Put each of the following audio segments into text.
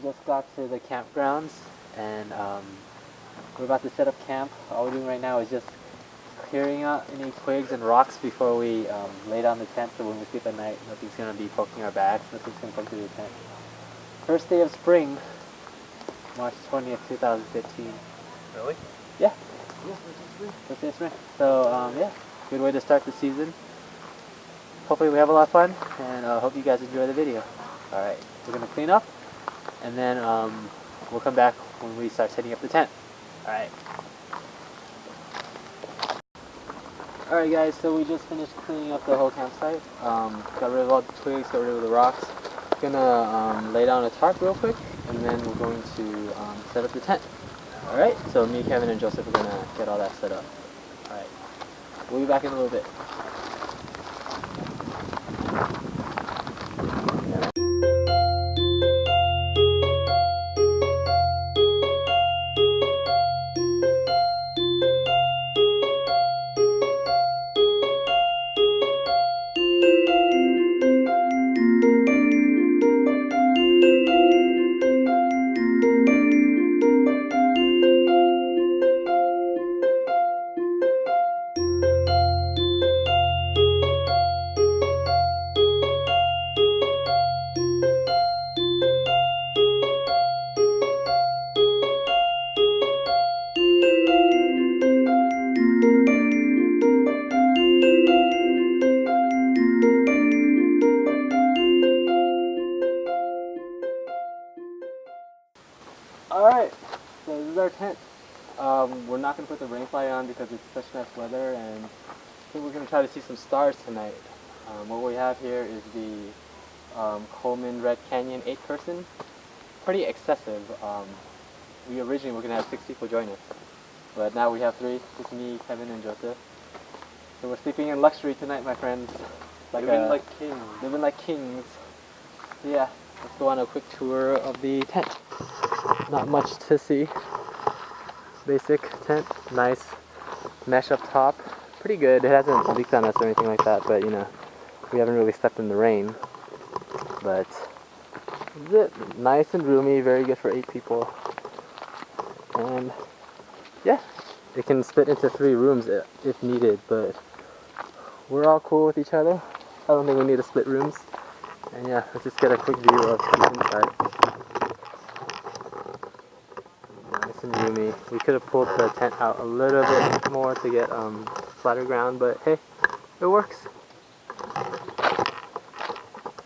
just got to the campgrounds and we're about to set up camp. All we're doing right now is just clearing out any twigs and rocks before we lay down the tent, so when we sleep at night, nothing's going to be poking our backs, nothing's going to come through the tent. First day of spring, March 20th, 2015. Really? Yeah. First day of spring. So, yeah, good way to start the season. Hopefully we have a lot of fun, and I hope you guys enjoy the video. Alright, we're going to clean up, and then we'll come back when we start setting up the tent. Alright. Alright guys, so we just finished cleaning up the whole campsite. Got rid of all the twigs, got rid of the rocks. Gonna lay down a tarp real quick, and then we're going to set up the tent. Alright, so me, Kevin, and Joseph are gonna get all that set up. Alright, we'll be back in a little bit. Alright, so this is our tent. We're not going to put the rain fly on because it's such nice weather, and I think we're going to try to see some stars tonight. What we have here is the Coleman Red Canyon 8-person. Pretty excessive. We originally were going to have 6 people join us, but now we have 3. It's me, Kevin, and Joseph. So we're sleeping in luxury tonight, my friends. Living like kings. Living like kings. Yeah, let's go on a quick tour of the tent. Not much to see. Basic tent, nice mesh up top. Pretty good. It hasn't leaked on us or anything like that, but you know, we haven't really stepped in the rain. But this is it. Nice and roomy, very good for 8 people. And yeah, it can split into 3 rooms if needed, but we're all cool with each other. I don't think we need to split rooms. And yeah, let's just get a quick view of the inside. Nice and roomy. We could have pulled the tent out a little bit more to get flatter ground, but hey, it works.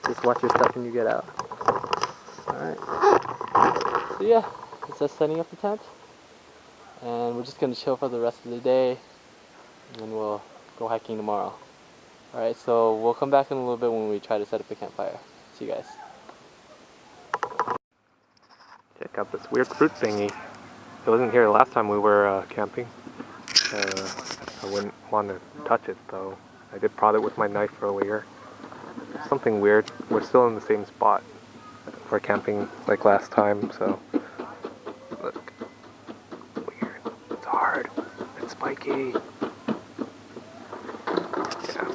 Just watch your step when you get out. Alright. So yeah, it's just setting up the tent. And we're just going to chill for the rest of the day. And then we'll go hiking tomorrow. Alright, so we'll come back in a little bit when we try to set up the campfire. See you guys. Check out this weird fruit thingy. It wasn't here last time we were camping. I wouldn't want to touch it though. I did prod it with my knife earlier. Something weird. We're still in the same spot. We're camping like last time, so look. Weird. It's hard. It's spiky. Yeah.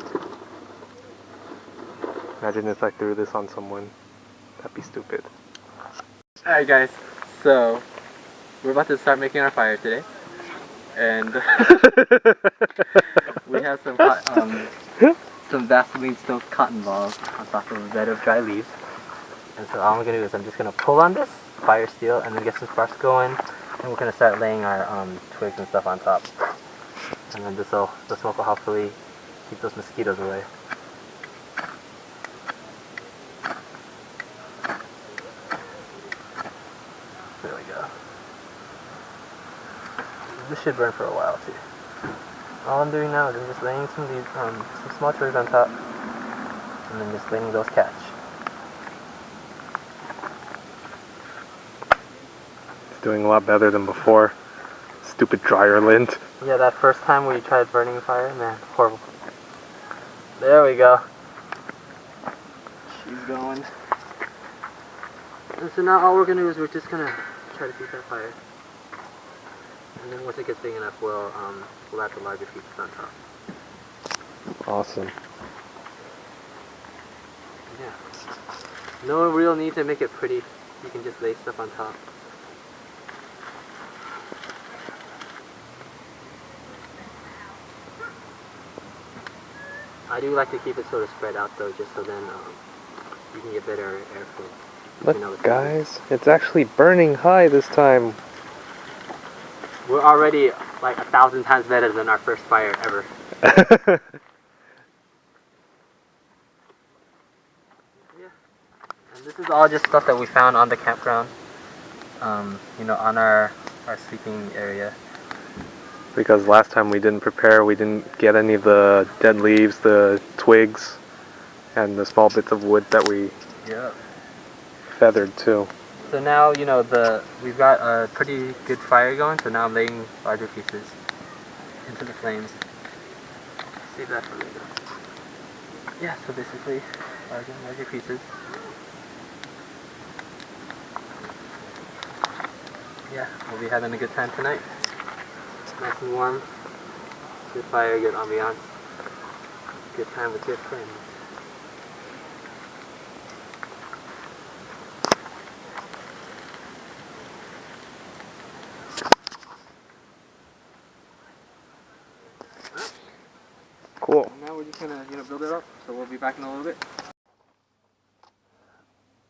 Imagine if I threw this on someone. That'd be stupid. Alright guys, so we're about to start making our fire today, and we have some Vaseline soaked cotton balls on top of a bed of dry leaves. And so all I'm going to do is I'm just going to pull on this fire steel and then get some sparks going, and we're going to start laying our twigs and stuff on top. And then the smoke will hopefully keep those mosquitoes away. There we go. This should burn for a while too. All I'm doing now is I'm just laying some small twigs on top, and then just letting those catch. It's doing a lot better than before. Stupid dryer lint. Yeah, that first time we tried burning fire, man, horrible. There we go. She's going. And so now all we're gonna do is we're just gonna try to feed that fire. And then once it gets big enough, we'll add the larger pieces on top. Awesome. Yeah. No real need to make it pretty. you can just lay stuff on top. I do like to keep it sort of spread out though, just so then you can get better airflow. Look, guys, it's actually burning high this time. We're already like 1,000 times better than our first fire ever. Yeah. And this is all just stuff that we found on the campground. You know, on our sleeping area. Because last time we didn't prepare, we didn't get any of the dead leaves, the twigs, and the small bits of wood that we feathered too. So now, you know, we've got a pretty good fire going, so now I'm laying larger pieces into the flames. Save that for later. Yeah, so basically, larger pieces. Yeah, we'll be having a good time tonight. Nice and warm, good fire, good ambiance, good time with your friends. Cool. Now we're just gonna, you know, build it up, so we'll be back in a little bit.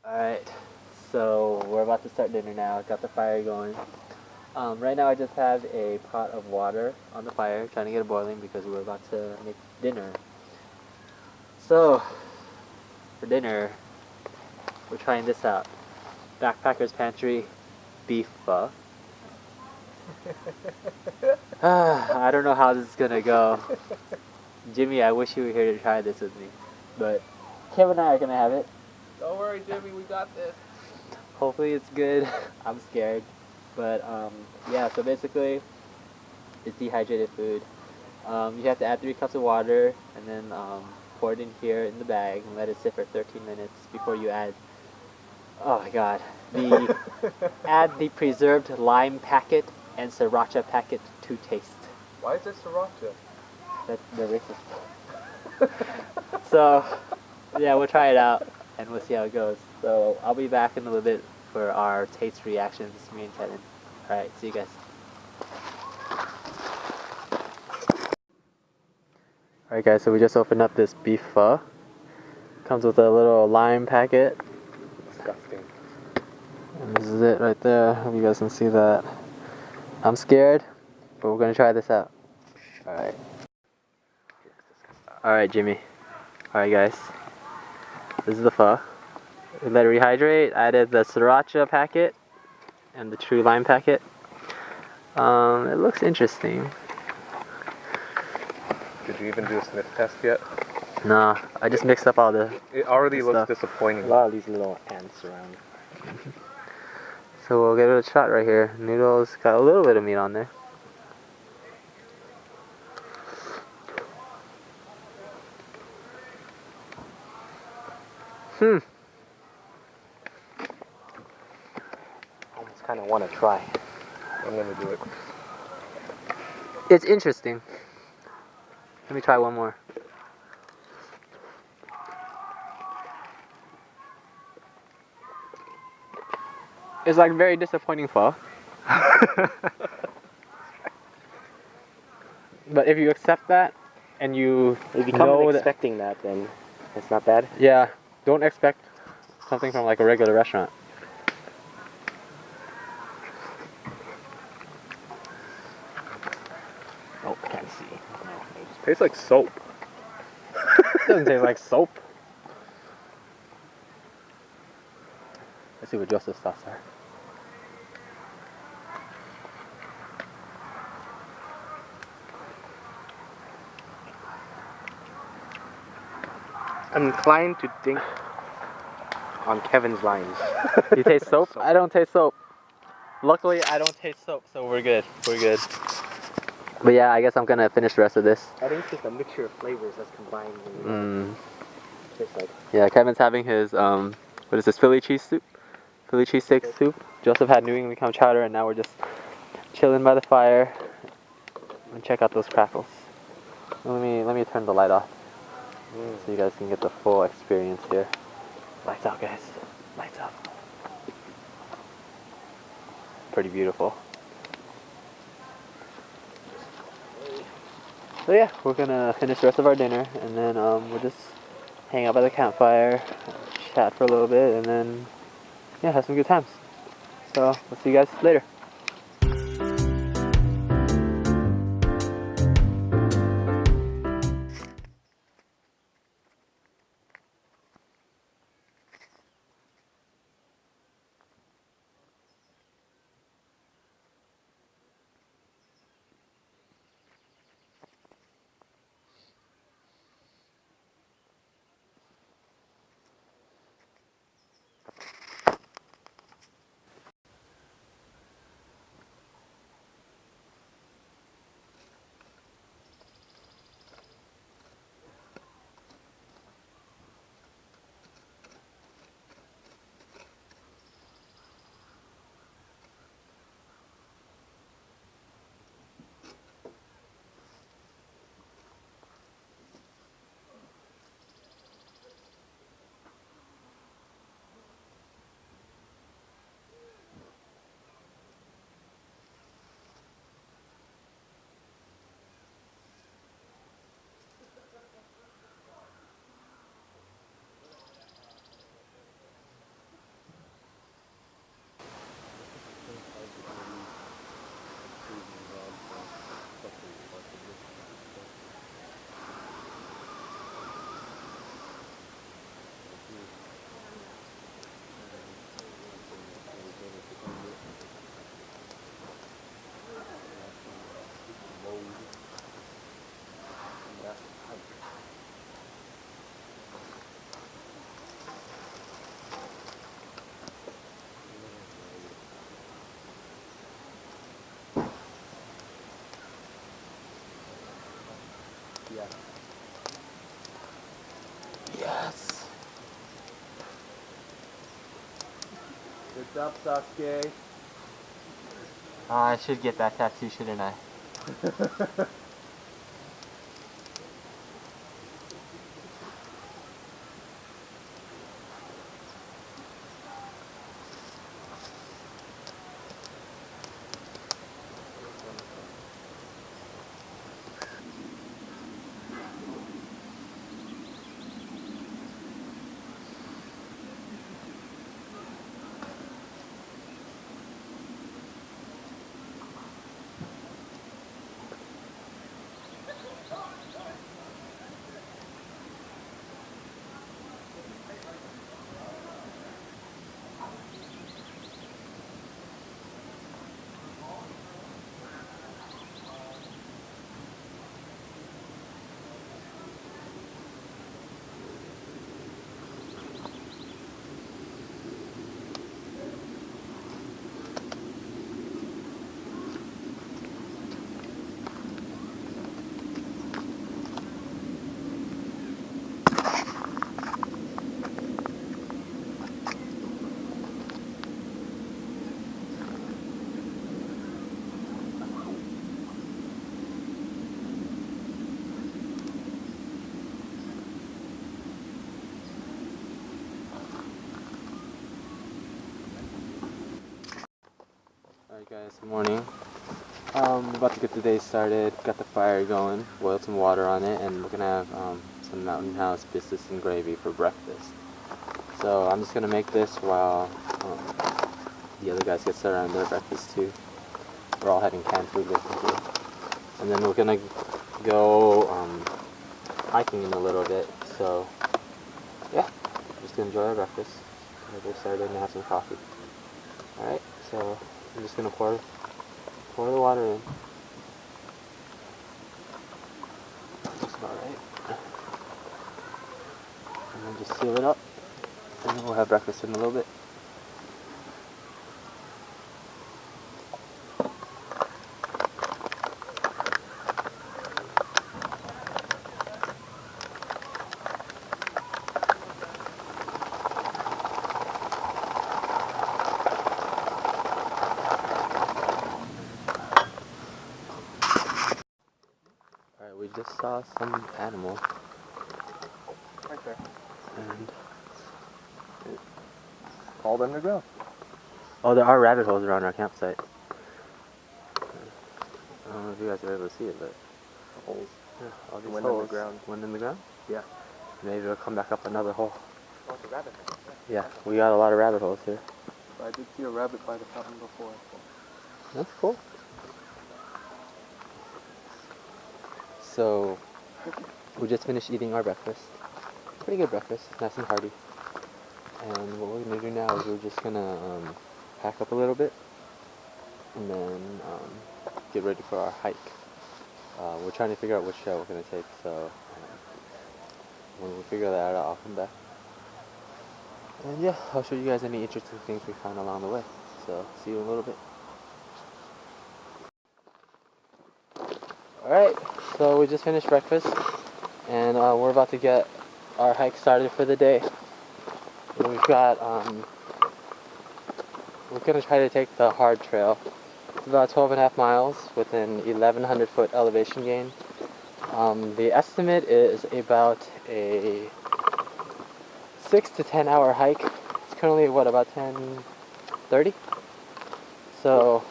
Alright, so we're about to start dinner now. Got the fire going. Right now I just have a pot of water on the fire, trying to get it boiling because we're about to make dinner. So, for dinner, we're trying this out. Backpacker's Pantry beef pho. I don't know how this is gonna go. Jimmy, I wish you were here to try this with me. But Kevin and I are gonna have it. Don't worry, Jimmy, we got this. Hopefully it's good. I'm scared. But yeah, so basically it's dehydrated food. You have to add 3 cups of water and then pour it in here in the bag and let it sit for 13 minutes before you add, oh my god, add the preserved lime packet and sriracha packet to taste. Why is there sriracha? They're racist. So yeah, we'll try it out and we'll see how it goes. So I'll be back in a little bit for our taste reactions, me and Kevin. Alright, see you guys. Alright guys, so we just opened up this beef pho. Comes with a little lime packet. Disgusting. And this is it right there. Hope you guys can see that. I'm scared, but we're gonna try this out. Alright. Alright, Jimmy. Alright guys. This is the pho. We let it rehydrate, added the sriracha packet and the true lime packet. It looks interesting. Did you even do a sniff test yet? No, I just mixed up all the... It already looks stuff. disappointing. A lot of these little ants around. So we'll give it a shot right here. Noodles got a little bit of meat on there. Almost kind of want to try. I'm gonna do it. It's interesting. Let me try one more. It's like very disappointing pho. But if you accept that and you If you come know in that, expecting that, then it's not bad. yeah, don't expect something from like a regular restaurant. Oh, I can't see. Tastes like soap. It doesn't taste like soap. Let's see what Joseph's thoughts are. I'm inclined to think on Kevin's lines. You taste soap? I don't taste soap. Luckily, I don't taste soap, so we're good. We're good. But yeah, I guess I'm gonna finish the rest of this. I think it's just a mixture of flavors that's combined. And, tastes like. Yeah, Kevin's having his what is this, Philly cheese soup? Philly cheesesteak soup. Joseph had New England clam chowder, and now we're just chilling by the fire and check out those crackles. Let me turn the light off so you guys can get the full experience here. Lights out, guys. Lights out. pretty beautiful. So yeah, we're gonna finish the rest of our dinner, and then we'll just hang out by the campfire, chat for a little bit, and then yeah, have some good times. So we'll see you guys later. Yes. Good job, Sasuke. I should get that tattoo, shouldn't I? Alright guys, good morning. About to get the day started, got the fire going, boiled some water on it, and we're gonna have some Mountain House biscuits and gravy for breakfast. So I'm just gonna make this while the other guys get started on their breakfast too. We're all having canned food with me here. And then we're gonna go hiking in a little bit, so yeah, just gonna enjoy our breakfast, get started and have some coffee. Alright, so I'm just gonna pour the water in. Looks about right. And then just seal it up, and then we'll have breakfast in a little bit. We just saw some animal. Right there. And Called underground. Oh, there are rabbit holes around our campsite. I don't know if you guys are able to see it, but Holes. yeah, all these One holes. in the ground. One in the ground? Yeah. Maybe it'll come back up another hole. Oh, it's a rabbit. Yeah, we got a lot of rabbit holes here. I did see a rabbit by the fountain before. That's cool. So, we just finished eating our breakfast. Pretty good breakfast, nice and hearty. And what we're gonna do now is we're just gonna pack up a little bit and then get ready for our hike. We're trying to figure out which trail we're gonna take, so when we figure that out, I'll come back. And yeah, I'll show you guys any interesting things we found along the way. So, see you in a little bit. Alright, so we just finished breakfast and we're about to get our hike started for the day. And we've got, we're going to try to take the hard trail. It's about 12.5 miles with an 1,100 foot elevation gain. The estimate is about a 6 to 10 hour hike. It's currently what, about 10:30? So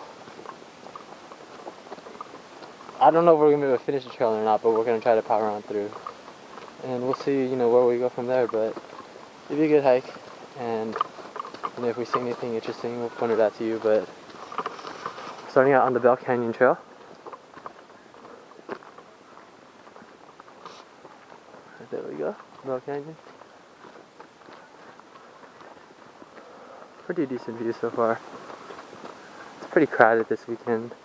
I don't know if we're gonna be able to finish the trail or not, but we're gonna try to power on through, and we'll see, where we go from there. But it'll be a good hike, and if we see anything interesting, we'll point it out to you. But starting out on the Bell Canyon Trail. There we go, Bell Canyon. Pretty decent view so far. It's pretty crowded this weekend.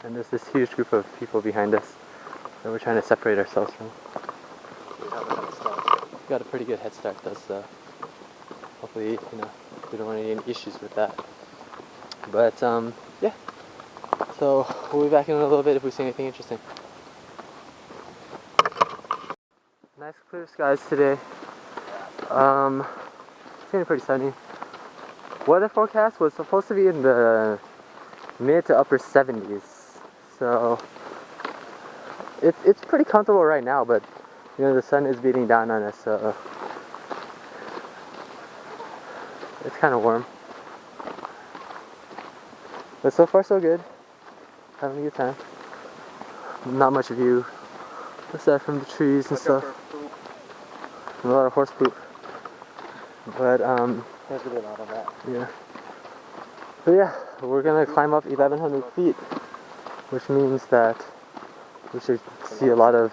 And there's this huge group of people behind us that we're trying to separate ourselves from. We have a head start. We've got a pretty good head start though, so hopefully, we don't want any issues with that. But, yeah. So, we'll be back in a little bit if we see anything interesting. Nice clear skies today. It's getting pretty sunny. Weather forecast was supposed to be in the mid to upper 70s. So it's pretty comfortable right now, but the sun is beating down on us, so it's kind of warm. But so far so good. Having a good time. Not much view aside from the trees and stuff. And a lot of horse poop. But There's really a lot of that. yeah. So yeah, we're gonna climb up 1,100 feet, which means that we should see a lot of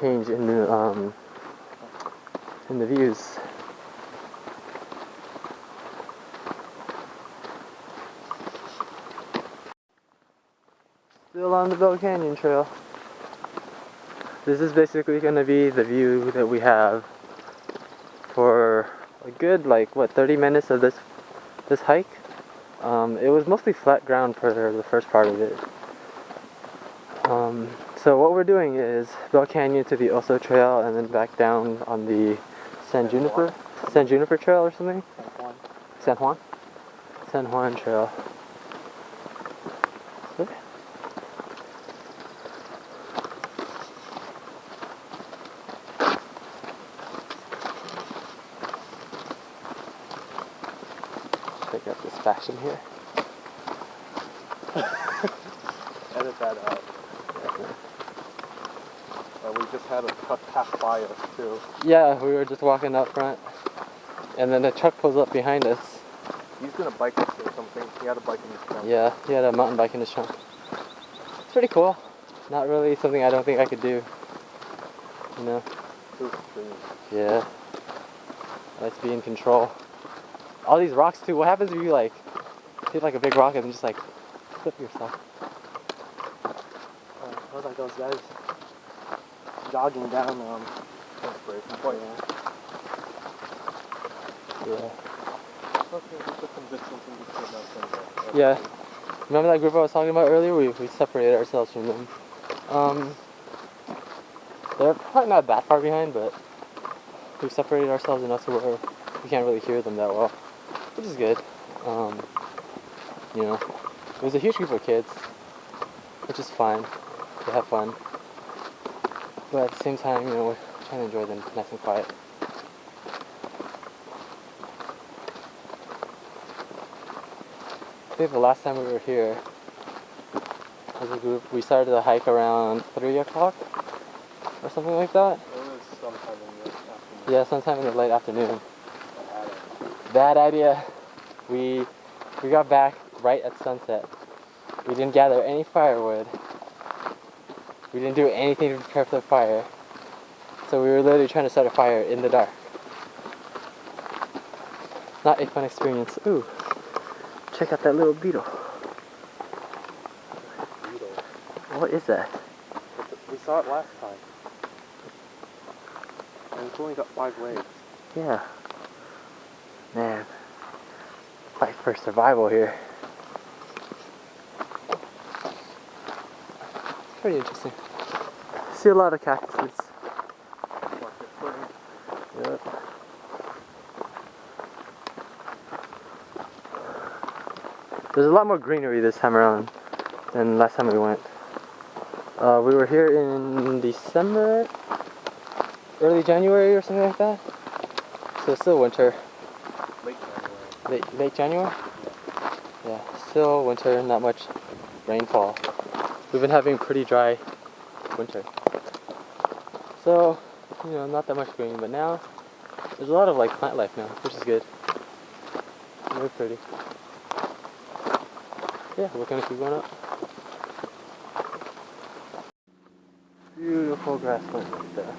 change in the views. Still on the Bell Canyon Trail. This is basically gonna be the view that we have for a good 30 minutes of this hike. It was mostly flat ground for the first part of it. So what we're doing is Bell Canyon to the Oso Trail and then back down on the San Juniper Trail or something? San Juan Trail. Okay. Pick up this fashion here. Edit that out. And we just had a truck pass by us too. Yeah, we were just walking up front, and then the truck pulls up behind us. He's gonna bike us or something. He had a bike in his trunk. Yeah, he had a mountain bike in his trunk. It's pretty cool. Not really something I don't think I could do. Too extreme. Yeah. I like to be in control. All these rocks too. What happens if you hit a big rock and then just flip yourself? Look like those guys jogging down Inspiration point. Yeah. Okay, we put some distance in between us and Yeah. Remember that group I was talking about earlier? We separated ourselves from them. They're probably not that far behind, but we've separated ourselves enough to where we can't really hear them that well, which is good. It was a huge group of kids, which is fine. They have fun. But at the same time, we're trying to enjoy them nice and quiet. think the last time we were here as a group, we started the hike around 3 o'clock or something like that. It was sometime in the afternoon. Yeah, sometime in the late afternoon. Bad idea. We got back right at sunset. We didn't gather any firewood. We didn't do anything to prepare for the fire. So we were literally trying to start a fire in the dark. Not a fun experience. Ooh, check out that little beetle. Beetle. What is that? We saw it last time. And it's only got 5 legs. Yeah. Man. Fight for survival here. Pretty interesting. See a lot of cactuses. Yep. There's a lot more greenery this time around than last time we went. We were here in December, early January or something like that. So it's still winter. Late January. Late January? Yeah, still winter, not much rainfall. We've been having pretty dry winter. So, you know, not that much green, but now there's a lot of like plant life now, which is good. Very pretty. Yeah, we're gonna keep going up. Beautiful grassland right there.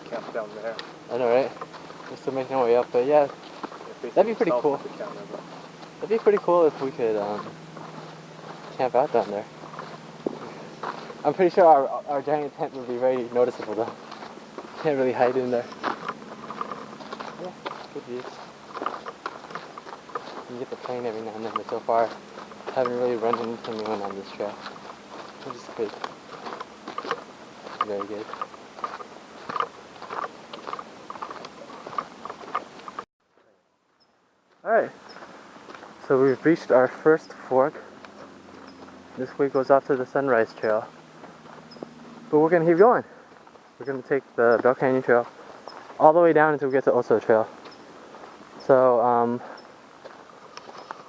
Camp down there. I know, right? We're still making our way up, but yeah, that'd be pretty cool. That'd be pretty cool if we could camp out down there. I'm pretty sure our giant tent would be very noticeable though. Can't really hide in there. Yeah, good views. You get the plane every now and then, but so far haven't really run into anyone on this trail, which is good. Very good. Alright, so we've reached our first fork. This way goes off to the Sunrise Trail. But we're going to keep going. We're going to take the Bell Canyon Trail all the way down until we get to Oso Trail. So,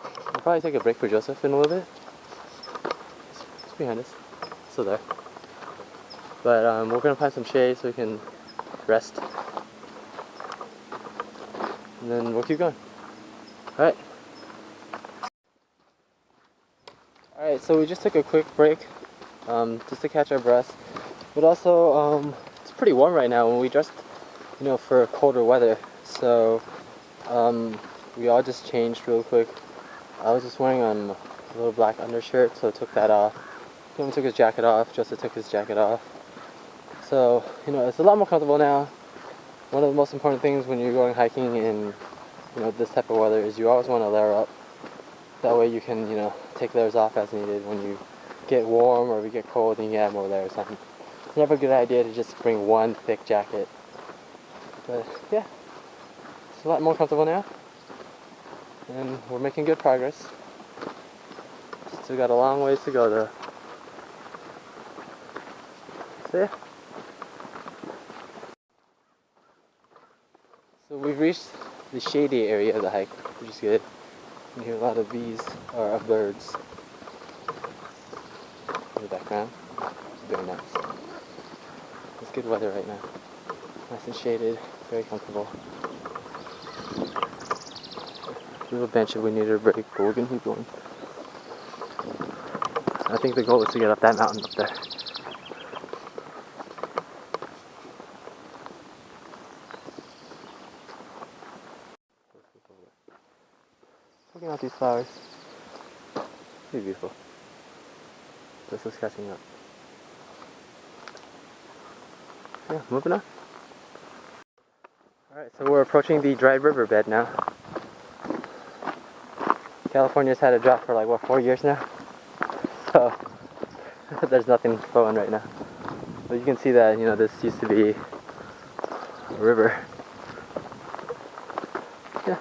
we'll probably take a break for Joseph in a little bit. It's behind us. Still there. But we're going to find some shade so we can rest. And then we'll keep going. Alright. Alright, so we just took a quick break just to catch our breath. But also, it's pretty warm right now and we dressed, you know, for colder weather. So, we all just changed real quick. I was just wearing a little black undershirt, so I took that off. Kevin took his jacket off, Joseph took his jacket off. So, you know, it's a lot more comfortable now. One of the most important things when you're going hiking in, you know, this type of weather is you always want to layer up. That way you can, you know, take layers off as needed when you get warm or if you get cold and you add more layers on. It's never a good idea to just bring one thick jacket. But yeah, it's a lot more comfortable now. And we're making good progress. Still got a long ways to go though. So yeah. So we've reached the shady area of the hike, which is good. You can hear a lot of bees, or of birds in the background. It's very nice. It's good weather right now. Nice and shaded, very comfortable. A little bench if we needed a break, but we're gonna keep going. I think the goal is to get up that mountain up there. Looking at these flowers. Pretty beautiful. This is catching up. Yeah, moving on. Alright, so we're approaching the dried riverbed now. California's had a drought for like, what, 4 years now? So, there's nothing flowing right now. But you can see that, you know, this used to be a river. Yeah,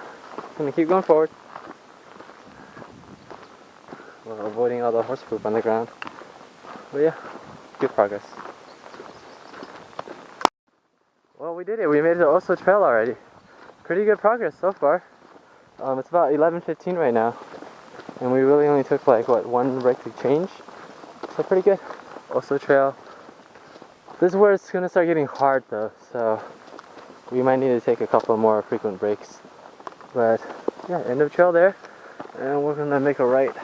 gonna keep going forward. We're avoiding all the horse poop on the ground. But yeah, good progress. Well, we did it. We made it to Oso Trail already. Pretty good progress so far. It's about 11:15 right now, and we really only took like what, one break to change. So pretty good. Oso Trail. This is where it's gonna start getting hard though, so we might need to take a couple more frequent breaks. But yeah, end of trail there, and we're gonna make a right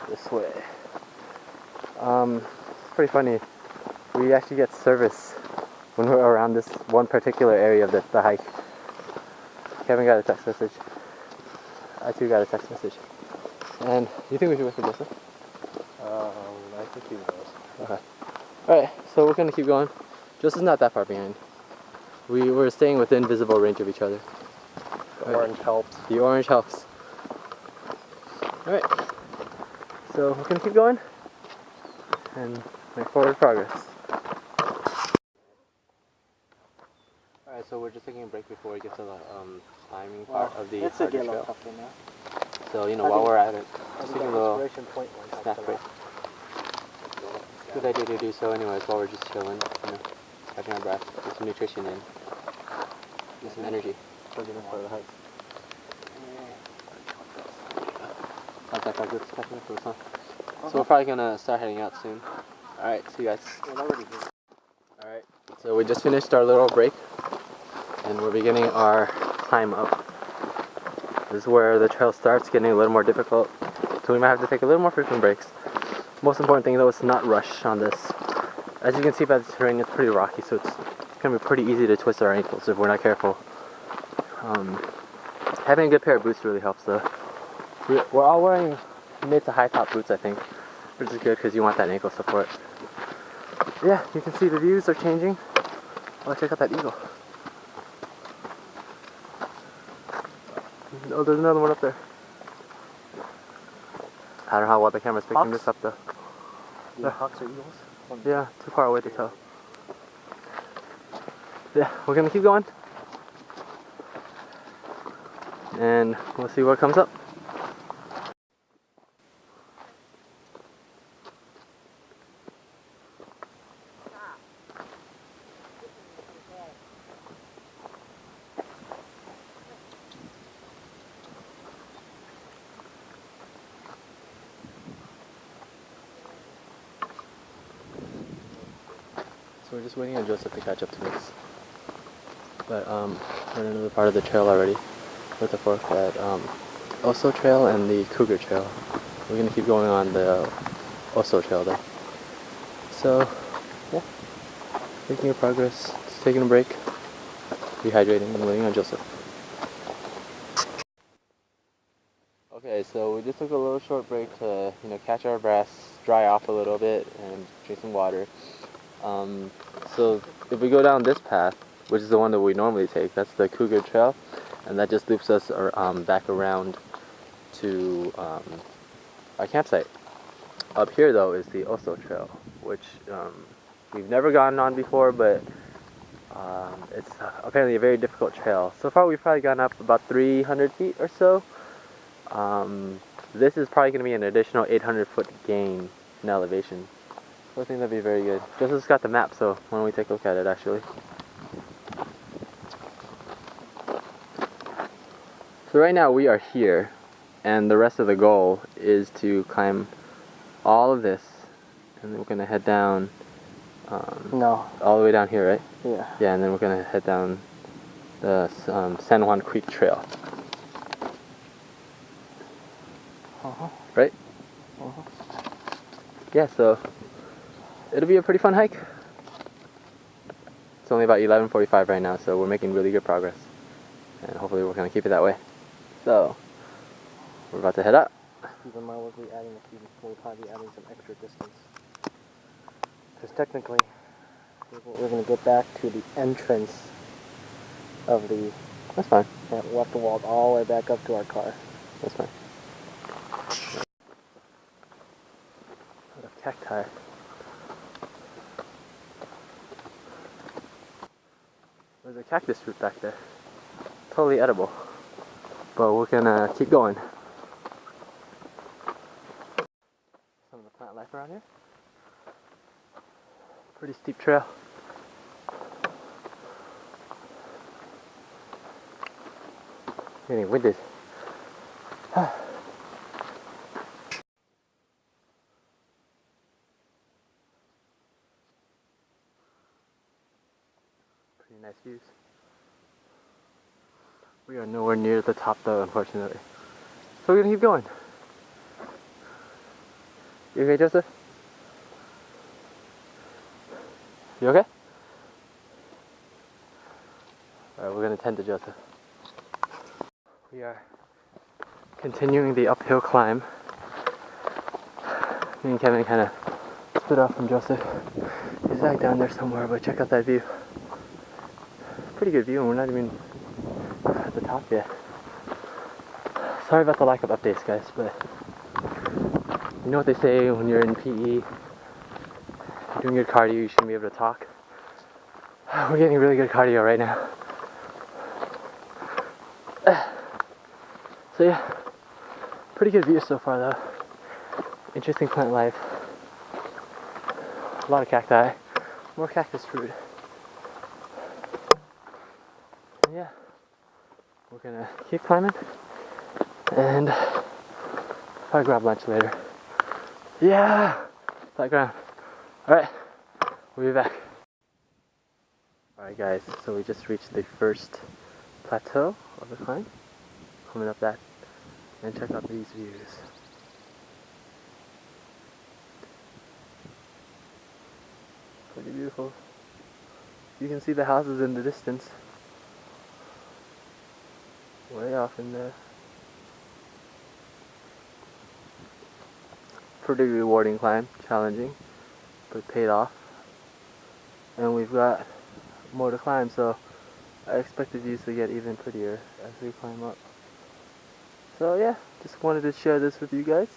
this way. It's pretty funny. We actually get service when we're around this one particular area of the hike. Kevin got a text message. I too got a text message. And you think we should wait for Joseph? I think he knows. Okay. Alright, so we're gonna keep going. Joseph's not that far behind. We're staying within visible range of each other. The orange helps. The orange helps. Alright. So we're gonna keep going and make forward progress. Alright, so we're just taking a break before we get to the climbing part of the harder trail. So, you know, while we're at it, just taking a little snack break. Good idea to do so anyways while we're just chilling, you know, catching our breath, get some nutrition in, get some energy. For the hike. So we're probably gonna start heading out soon. Alright, see you guys. Alright, so we just finished our little break and we're beginning our climb up. This is where the trail starts getting a little more difficult, so we might have to take a little more frequent breaks. Most important thing though is to not rush on this. As you can see by the terrain, it's pretty rocky, so it's gonna be pretty easy to twist our ankles if we're not careful. Having a good pair of boots really helps though. We're all wearing mid to high top boots, I think, which is good because you want that ankle support. Yeah, you can see the views are changing. Oh, check out that eagle. Oh, there's another one up there. I don't know how well the camera's picking this up though. The hawks or eagles? Yeah, too far away to tell. Yeah, we're gonna keep going. And we'll see what comes up. So we're just waiting on Joseph to catch up to us. But we're in another part of the trail already. With the fork at Oso Trail and the Cougar Trail. We're gonna keep going on the Oso Trail though. So yeah, making your progress, just taking a break, rehydrating, and waiting on Joseph. Okay, so we just took a little short break to, you know, catch our breaths, dry off a little bit, and drink some water. So if we go down this path, which is the one that we normally take, that's the Cougar Trail, and that just loops us back around to our campsite. Up here though is the Oso Trail, which we've never gotten on before, but it's apparently a very difficult trail. So far we've probably gone up about 300 feet or so. This is probably going to be an additional 800-foot gain in elevation. So I think that'd be very good. Joseph's got the map, so why don't we take a look at it actually. So right now we are here, and the rest of the goal is to climb all of this, and then we're going to head down all the way down here, right? Yeah. Yeah, and then we're going to head down the San Juan Creek Trail. Right? Yeah, so it'll be a pretty fun hike. It's only about 11:45 right now, so we're making really good progress, and hopefully we're going to keep it that way. So we're about to head up. Keep in mind we'll probably be adding some extra distance, because technically we're going to get back to the entrance of the. That's fine. Yeah, we'll have to walk all the way back up to our car. That's fine. What a cacti. There's a cactus root back there. Totally edible. But we're gonna keep going. here. Pretty steep trail. Getting winded. Pretty nice views. We are nowhere near the top though, unfortunately. So we're gonna keep going. You okay, Joseph? You okay? Alright, we're gonna tend to Joseph. We are continuing the uphill climb. Me and Kevin kind of split off from Joseph. He's back down there somewhere, but check out that view. Pretty good view, and we're not even at the top yet. Sorry about the lack of updates, guys, but you know what they say when you're in PE, you're doing good cardio, you shouldn't be able to talk. We're getting really good cardio right now. So yeah, pretty good view so far though. Interesting plant life. A lot of cacti, more cactus fruit. And yeah, we're gonna keep climbing and probably grab lunch later. Yeah, flat ground. Alright, we'll be back. Alright guys, so we just reached the first plateau of the climb. Coming up that, and check out these views. Pretty beautiful. You can see the houses in the distance. Way off in there. Pretty rewarding climb, challenging, but paid off. And we've got more to climb, so I expect the views to get even prettier as we climb up. So yeah, just wanted to share this with you guys.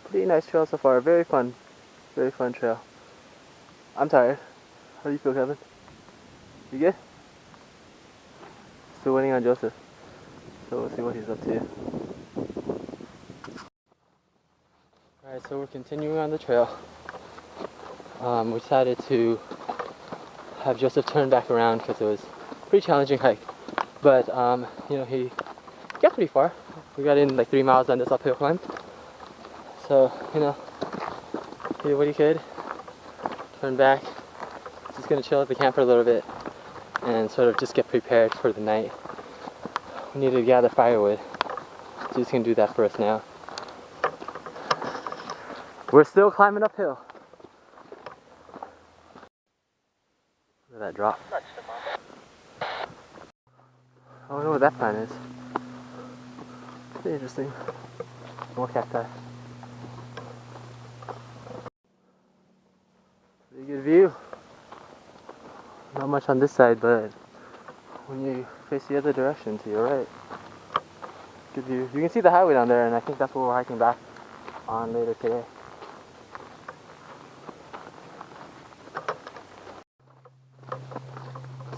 Pretty nice trail so far, very fun trail. I'm tired. How do you feel, Kevin? You good? Still waiting on Joseph, so we'll see what he's up to. Alright, so we're continuing on the trail. We decided to have Joseph turn back around because it was a pretty challenging hike. But, you know, he got pretty far. We got in like 3 miles on this uphill climb. So, you know, he did what he could. Turn back. Just gonna chill at the camp for a little bit and sort of just get prepared for the night. We need to gather firewood. So he's gonna do that for us now. We're still climbing uphill. Look at that drop. I don't know what that plant is. Pretty interesting. More cacti. Pretty good view. Not much on this side, but when you face the other direction to your right, good view. You can see the highway down there, and I think that's what we're hiking back on later today.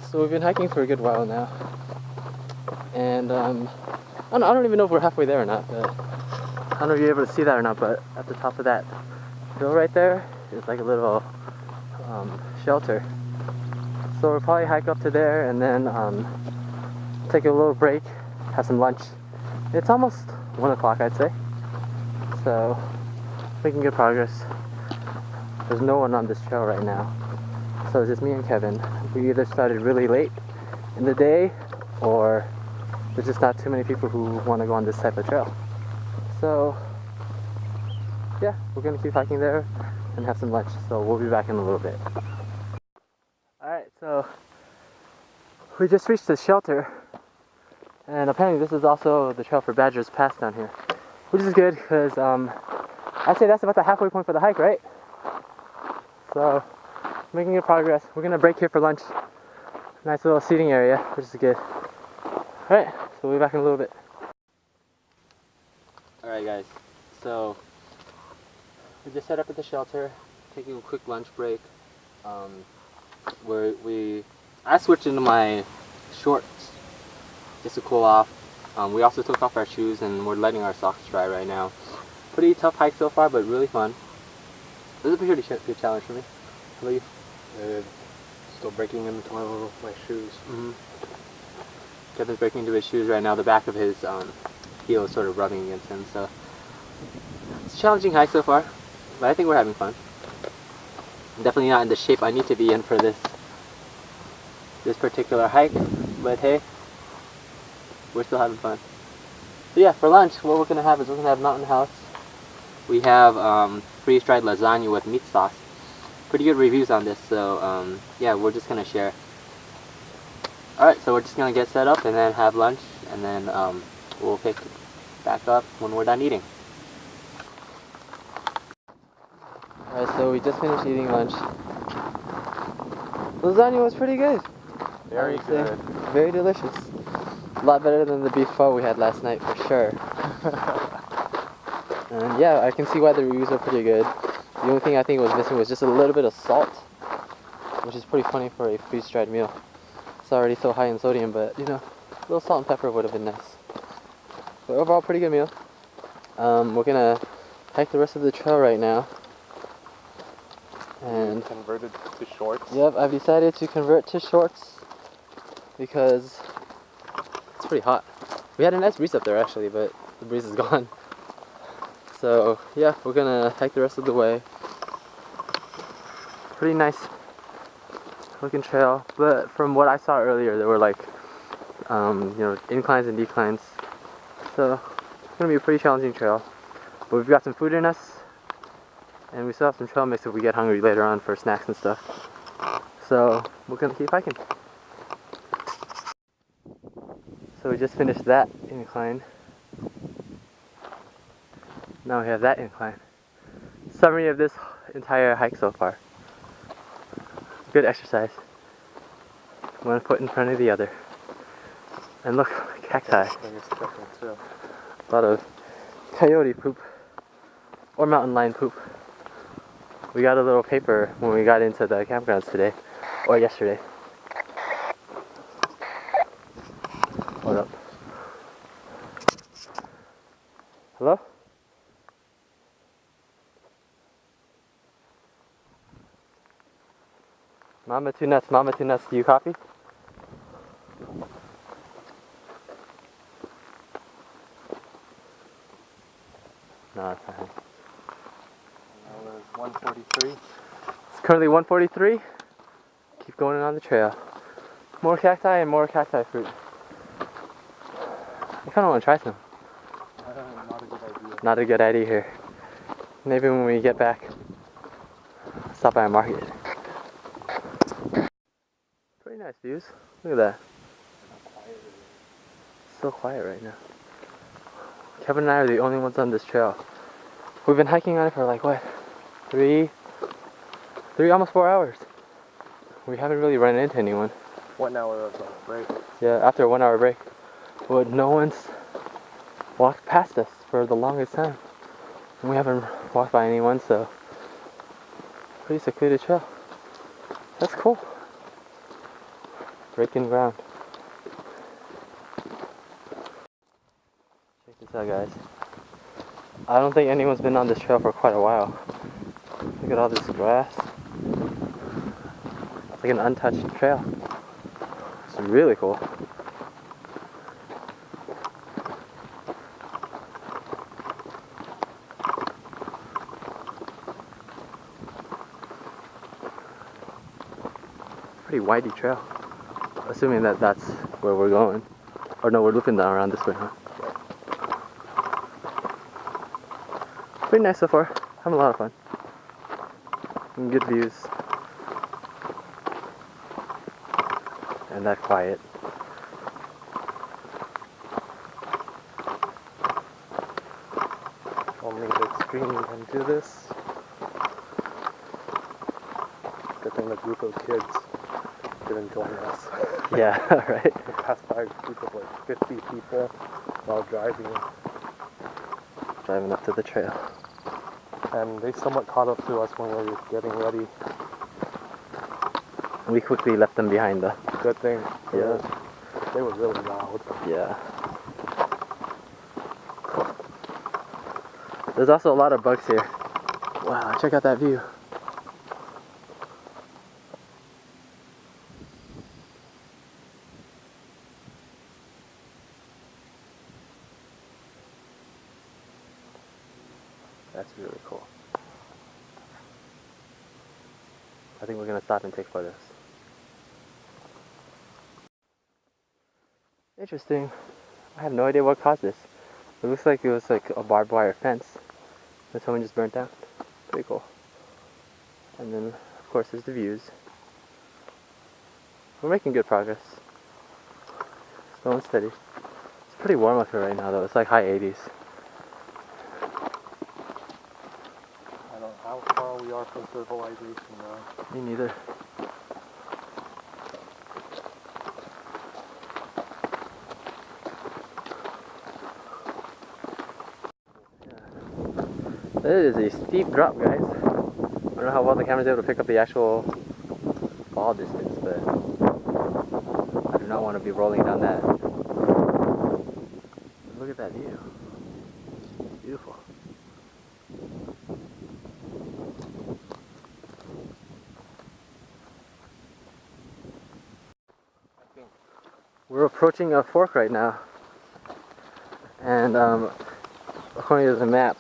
So we've been hiking for a good while now, and I don't even know if we're halfway there or not, but I don't know if you're able to see that or not, but at the top of that hill right there is like a little shelter. So we'll probably hike up to there and then take a little break, have some lunch. It's almost 1 o'clock, I'd say, so making good progress. There's no one on this trail right now, so it's just me and Kevin. We either started really late in the day, or there's just not too many people who want to go on this type of trail. So yeah, we're gonna keep hiking there and have some lunch, so we'll be back in a little bit. Alright, so we just reached the shelter, and apparently this is also the trail for Badger's Pass down here, which is good because I'd say that's about the halfway point for the hike, right? So making good progress. We're gonna break here for lunch. Nice little seating area, which is good. Alright, so we'll be back in a little bit. Alright guys, so we just set up at the shelter, taking a quick lunch break. I switched into my shorts just to cool off. We also took off our shoes and we're letting our socks dry right now. Pretty tough hike so far, but really fun. This is a pretty good challenge for me. How about you? Still breaking into my shoes. Kevin's breaking into his shoes right now. The back of his heel is sort of rubbing against him, so it's a challenging hike so far, but I think we're having fun. I'm definitely not in the shape I need to be in for this particular hike, but hey, we're still having fun. So yeah, for lunch, what we're gonna have is we're gonna have Mountain House. We have freeze-dried lasagna with meat sauce. Pretty good reviews on this, so yeah, we're just gonna share. Alright, so we're just gonna get set up and then have lunch, and then we'll pick back up when we're done eating. Alright, so we just finished eating lunch. Lasagna was pretty good. Very good. Very delicious. A lot better than the beef pho we had last night for sure. And yeah, I can see why the reviews are pretty good. The only thing I think was missing was just a little bit of salt, which is pretty funny for a freeze-dried meal. It's already so high in sodium, but you know, a little salt and pepper would have been nice. But overall, pretty good meal. We're gonna hike the rest of the trail right now. And converted to shorts. Yep, I've decided to convert to shorts because it's pretty hot. We had a nice breeze up there actually, but the breeze is gone. So yeah, we're gonna hike the rest of the way. Pretty nice looking trail, but from what I saw earlier, there were like, you know, inclines and declines. So it's gonna be a pretty challenging trail. But we've got some food in us, and we still have some trail mix if we get hungry later on for snacks and stuff. So we're gonna keep hiking. So we just finished that incline. Now we have that incline. Summary of this entire hike so far. Good exercise. One foot in front of the other. And look, cacti. A lot of coyote poop. Or mountain lion poop. We got a little paper when we got into the campgrounds today. Or yesterday. Hold up. Hello? Mama Two Nuts, do you copy? No, it's fine. Now it's 1:43. It's currently 1:43. Keep going on the trail. More cacti and more cacti fruit. I kind of want to try some. Not a good idea. Not a good idea here. Maybe when we get back, stop by a market. Pretty nice views. Look at that. So quiet right now. Kevin and I are the only ones on this trail. We've been hiking on it for like what? Three, almost 4 hours. We haven't really run into anyone. 1 hour of break. Yeah, after a 1 hour break. But no one's walked past us for the longest time. And we haven't walked by anyone, so pretty secluded trail. That's cool. Breaking ground. Check this out, guys. I don't think anyone's been on this trail for quite a while. Look at all this grass. It's like an untouched trail. It's really cool. Pretty windy trail. Assuming that that's where we're going. Or no, we're looping down around this way, huh? Pretty nice so far. Having a lot of fun. And good views. And that quiet. Only the extreme can do this. Good thing the group of kids didn't join us. Yeah, right. We passed by a group of like 50 people while driving. Driving up to the trail. And they somewhat caught up to us when we were getting ready. We quickly left them behind though. Good thing. Yeah. They were really loud. Yeah. There's also a lot of bugs here. Wow, check out that view. That's really cool. I think we're gonna stop and take photos. Interesting. I have no idea what caused this. It looks like it was like a barbed wire fence that someone just burnt down. Pretty cool. And then, of course, there's the views. We're making good progress. Slow and steady. It's pretty warm up here right now, though. It's like high 80s. I don't know how far we are from civilization now. Me neither. It is a steep drop, guys. I don't know how well the camera's able to pick up the actual fall distance, but I do not want to be rolling down that. Look at that view. Beautiful. We're approaching a fork right now, and according to the map,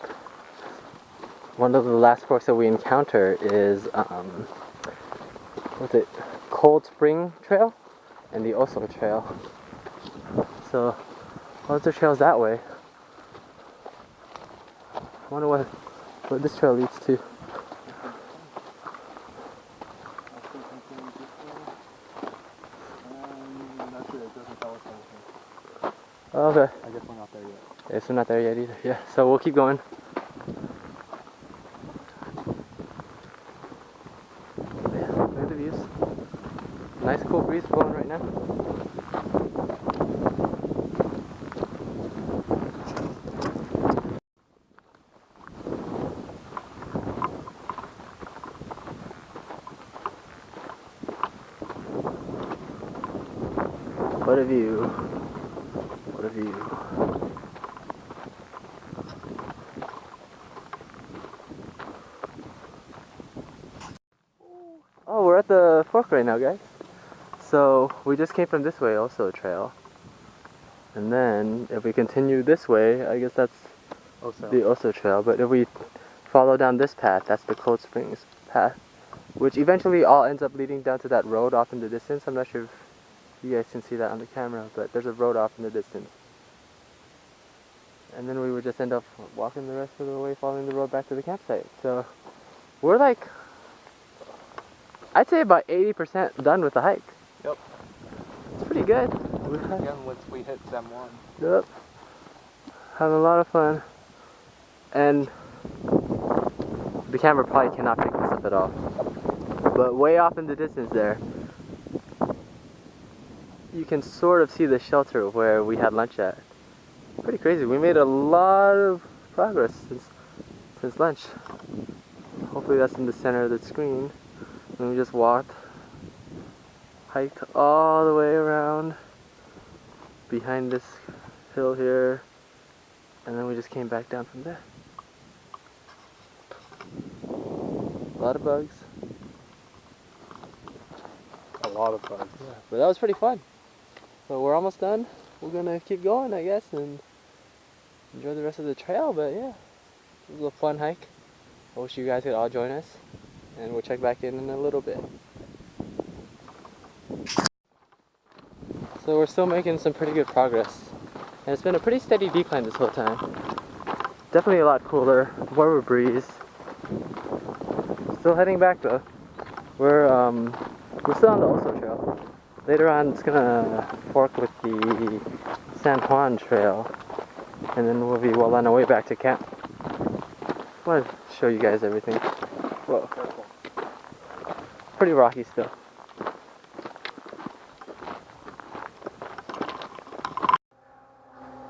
one of the last forks that we encounter is what's it? Cold Spring Trail and the Oso Trail. So lots of trails that way. I wonder what this trail leads to. Oh, okay. I guess we're not there yet. Yeah, so we're not there yet either. Yeah, so we'll keep going. Yeah, look at the views. Nice cool breeze blowing right now. What a view. What a view. Oh, we're at the fork right now, guys. So we just came from this way, also a trail. And then if we continue this way, I guess that's the Oso Trail. But if we follow down this path, that's the Cold Springs path, which eventually all ends up leading down to that road off in the distance. I'm not sure if you guys can see that on the camera, but there's a road off in the distance. And then we would just end up walking the rest of the way, following the road back to the campsite. So we're like, I'd say about 80% done with the hike. Yep. It's pretty good. Again, once we hit Sem 1. Yep. Having a lot of fun. And the camera probably cannot pick this up at all. But way off in the distance there, you can sort of see the shelter where we had lunch at. Pretty crazy. We made a lot of progress since lunch. Hopefully that's in the center of the screen. And we just walked, hiked all the way around behind this hill here, and then we just came back down from there. A lot of bugs. A lot of bugs. Yeah, but that was pretty fun. So we're almost done. We're gonna keep going, I guess, and enjoy the rest of the trail. But yeah, it was a fun hike. I wish you guys could all join us, and we'll check back in a little bit. So we're still making some pretty good progress, and it's been a pretty steady decline this whole time. Definitely a lot cooler, warmer breeze. Still heading back though. We're still on the Oso Trail. Later on, it's gonna fork with the San Juan Trail, and then we'll be well on our way back to camp. I want to show you guys everything. Whoa. Pretty rocky still.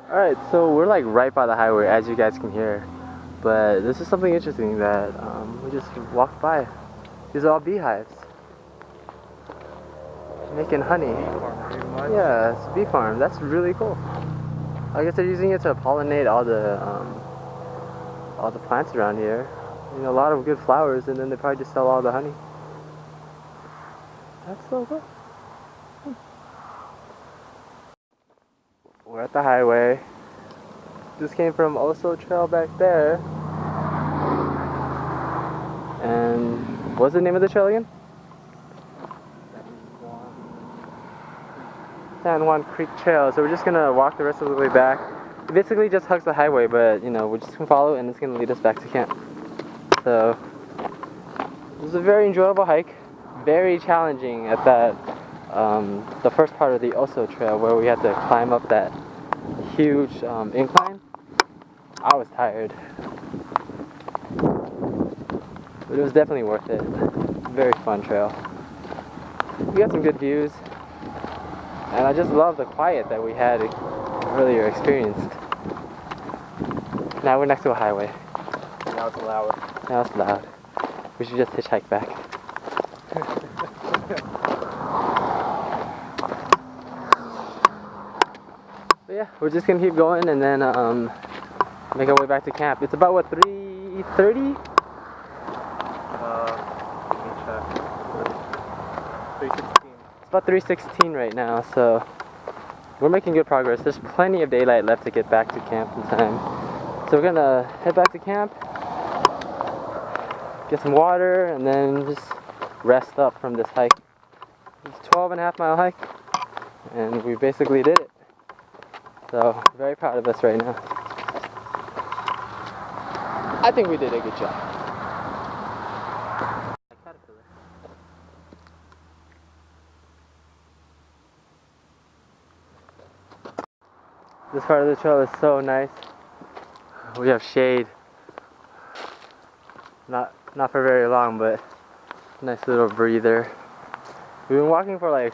Alright, so we're like right by the highway, as you guys can hear. But this is something interesting that we just walked by. These are all beehives. Making honey. Yeah, it's a bee farm. That's really cool. I guess they're using it to pollinate all the all the plants around here. You know, a lot of good flowers, and then they probably just sell all the honey. That's so cool. We're at the highway. Just came from Oso Trail back there. And what's the name of the trail again? San Juan Creek Trail. So we're just gonna walk the rest of the way back. It basically just hugs the highway, but you know, we're just gonna follow it and it's gonna lead us back to camp. So it was a very enjoyable hike. Very challenging at that, the first part of the Oso Trail where we had to climb up that huge incline. I was tired. But it was definitely worth it. Very fun trail. We got some good views. And I just love the quiet that we had earlier experienced. Now we're next to a highway. Now it's loud. Now it's loud. We should just hitchhike back. But yeah, we're just gonna keep going and then make our way back to camp. It's about what, 3:30? Let me check. 3:16. It's about 3:16 right now, so we're making good progress. There's plenty of daylight left to get back to camp in time. So we're gonna head back to camp, get some water, and then just rest up from this hike. It's a 12.5-mile hike, and we basically did it. So, very proud of us right now. I think we did a good job. This part of the trail is so nice. We have shade. Not for very long, but nice little breather. We've been walking for like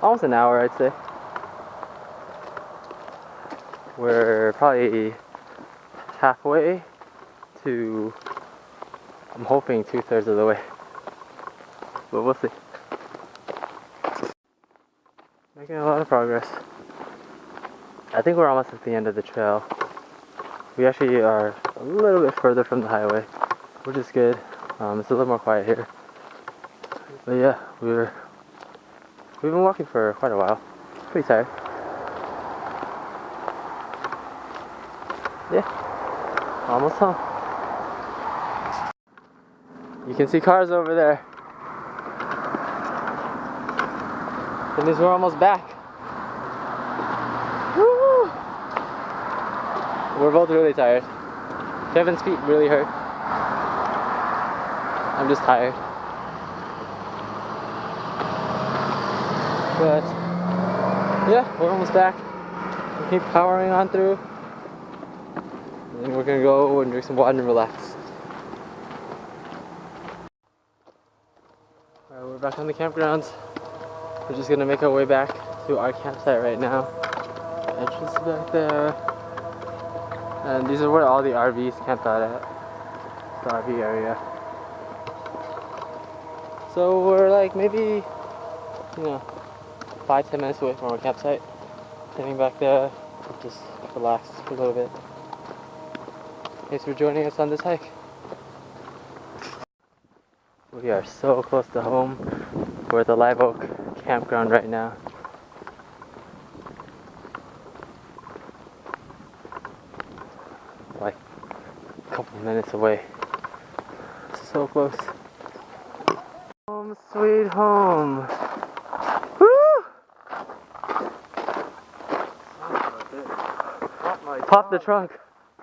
almost an hour, I'd say. We're probably halfway to, I'm hoping 2/3 of the way, but we'll see. Making a lot of progress. I think we're almost at the end of the trail. We actually are a little bit further from the highway, which is good. It's a little more quiet here. But yeah, we've been walking for quite a while. Pretty tired. Yeah, almost home. You can see cars over there. That means we're almost back. Woo! We're both really tired. Kevin's feet really hurt. I'm just tired. But yeah, we're almost back. We keep powering on through. And then we're gonna go and drink some water and relax. Alright, we're back on the campgrounds. We're just gonna make our way back to our campsite right now. Entrance is back there. And these are where all the RVs camped out at. The RV area. So we're like maybe, 5-10 minutes away from our campsite. Heading back there, just relax for a little bit. Thanks for joining us on this hike. We are so close to home. We're at the Live Oak campground right now. Like a couple minutes away. So close. Home sweet home. Woo! Pop the trunk.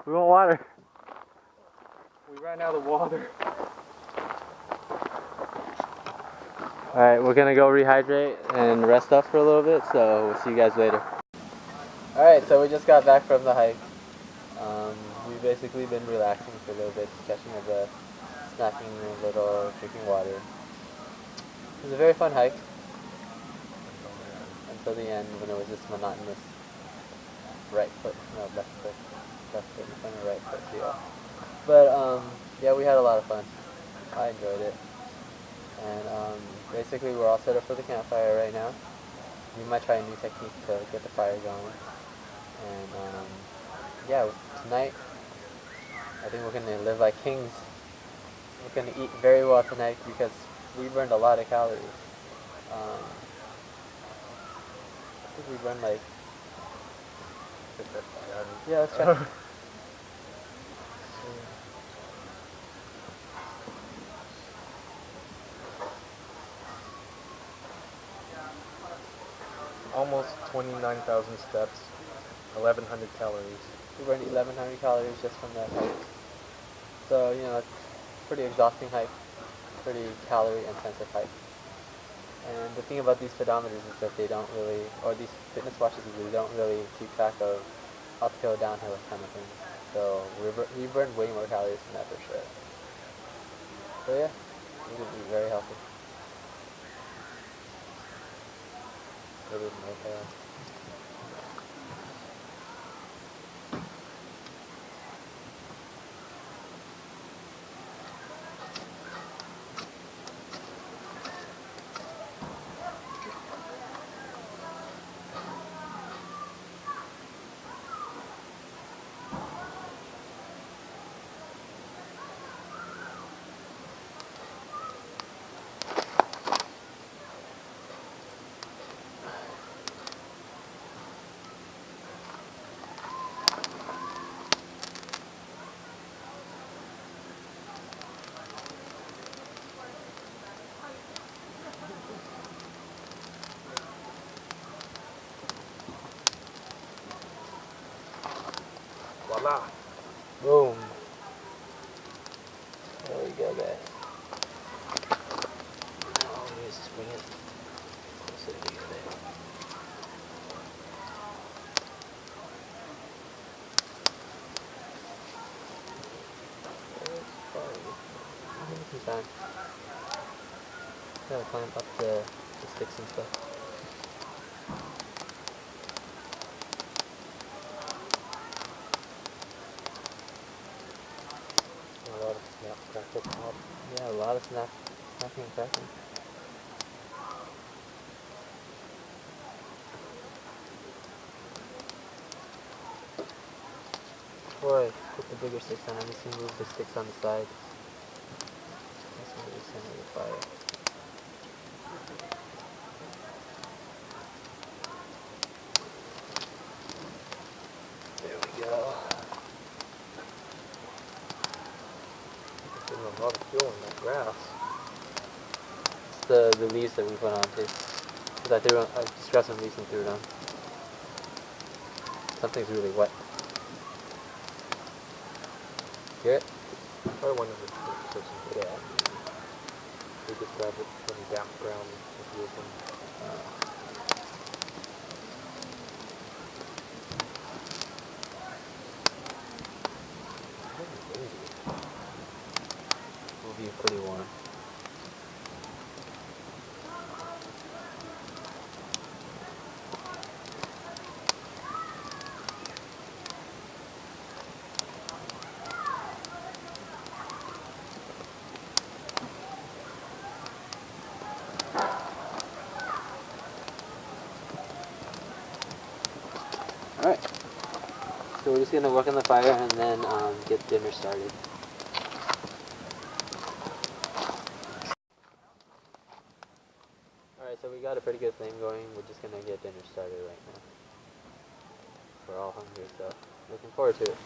We want water. We ran out of water. Alright, we're gonna go rehydrate and rest up for a little bit, so we'll see you guys later. Alright, so we just got back from the hike. We've basically been relaxing for a little bit, catching a breath, snacking a little, drinking water. It was a very fun hike until the end when it was just monotonous. Left foot in front of right foot, yeah. But yeah, we had a lot of fun. I enjoyed it. And basically we're all set up for the campfire right now. We might try a new technique to get the fire going. And yeah, tonight I think we're gonna live like kings. We're gonna eat very well tonight because we burned a lot of calories. I think we burned like, yeah, let's check. Almost 29,000 steps, 1,100 calories. We burned 1,100 calories just from that hike. So, you know, it's a pretty exhausting hike, pretty calorie intensive hike. And the thing about these pedometers is that they don't really, or these fitness watches, is they don't really keep track of uphill, downhill kind of thing. So we burned way more calories than that for sure. So yeah, we did eat very healthy. Really no bad. Voila! Boom. There we go, guys. Now we just bring it closer together. Some time. Gotta climb up the sticks and stuff. A lot of snap, crackle, pop. Yeah, a lot of snapping and cracking. Boy, put the bigger sticks on. I'm just gonna move the sticks on the sides. That's gonna be the center of the fire. There we go. Getting a lot of fuel in that grass. It's the leaves that we put on too. Cause I just grabbed some leaves and threw it on. Something's really wet. Hear it? Probably one of the troops or something. Yeah. We just grab it from damp ground and use them. Will be pretty warm. Alright, so we're just going to work on the fire and then get dinner started. Alright, so we got a pretty good flame going. We're just going to get dinner started right now. We're all hungry, so looking forward to it.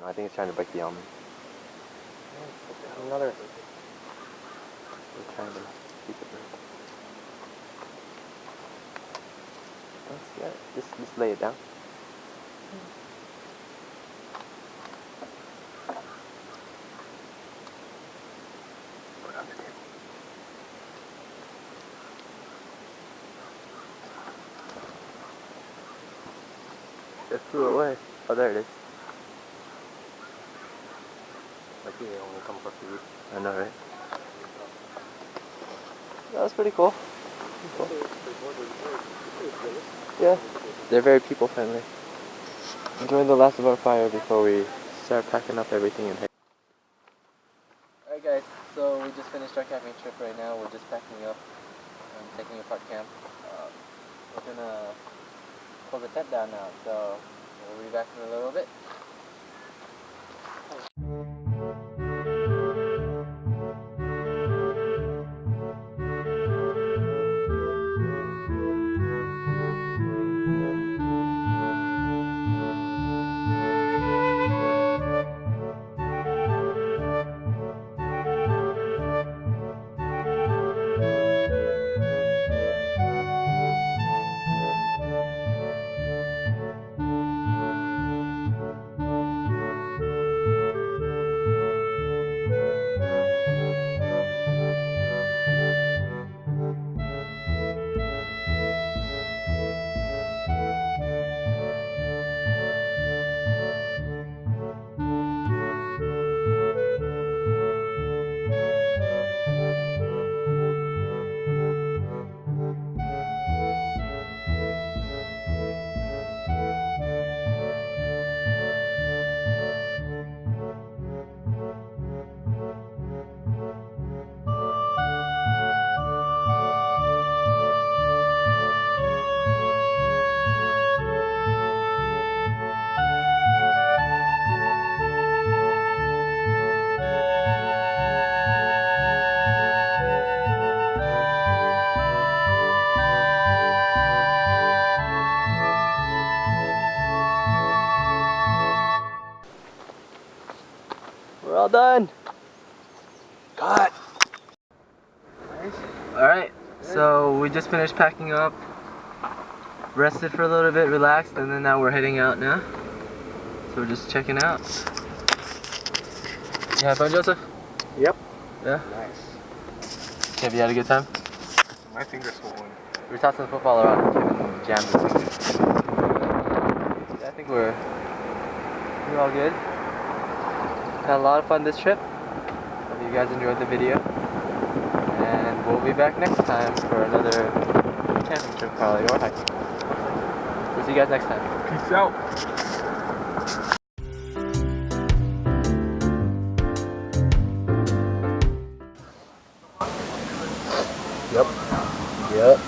No, I think it's trying to break the almond. Another. We're trying to keep it right. Yeah, just lay it down. Put it on the table. It flew away. Oh, there it is. Like they only come for food. I know, right? That was pretty cool. Yeah, they're very people friendly. Enjoying the last of our fire before we start packing up everything and head. Alright guys, so we just finished our camping trip right now. We're just packing up and taking apart camp. We're gonna pull the tent down now, so we'll be back in a little bit. We're all done. Cut. Alright, so we just finished packing up, rested for a little bit, relaxed, and then now we're heading out now. So we're just checking out. You have fun, Joseph? Yep. Yeah? Nice. Have you had a good time? My finger's swollen. We were tossing the football around and Kevin jammed his fingers. Yeah, I think we're all good. Had a lot of fun this trip. Hope you guys enjoyed the video. And we'll be back next time for another camping trip probably, or hiking. We'll see you guys next time. Peace out. Yep.